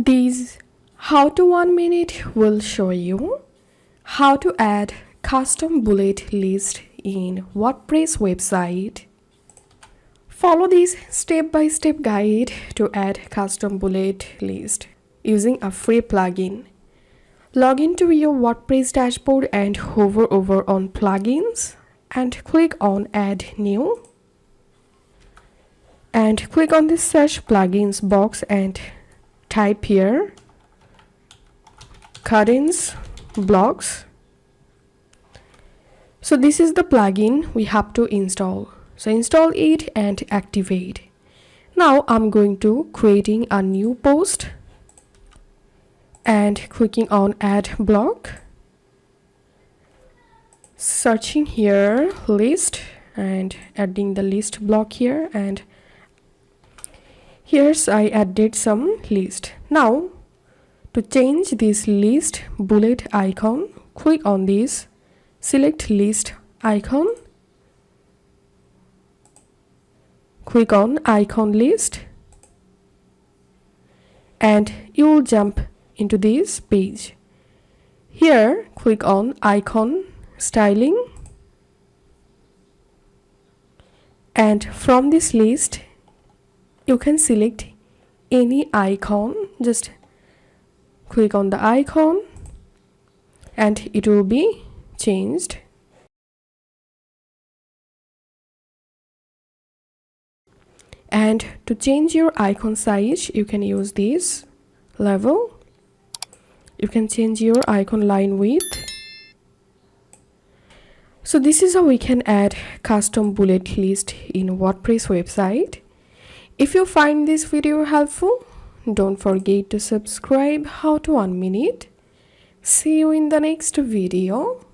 This How to 1 minute will show you how to add custom bullet list in WordPress website. Follow this step-by-step guide to add custom bullet list using a free plugin. Log into your WordPress dashboard and hover over on plugins and click on add new and click on this search plugins box and type here Cadence blocks. So this is the plugin we have to install. So install it and activate. Now I'm going to creating a new post and clicking on add block, searching here list and adding the list block here, and here's I added some list. Now to change this list bullet icon, click on this select list icon, click on icon list, and you will jump into this page. Here click on icon styling, and from this list you can select any icon. Just click on the icon and it will be changed. And to change your icon size, you can use this level. You can change your icon line width. So this is how we can add custom bullet list in WordPress website. If you find this video helpful, don't forget to subscribe. How to 1 minute. See you in the next video.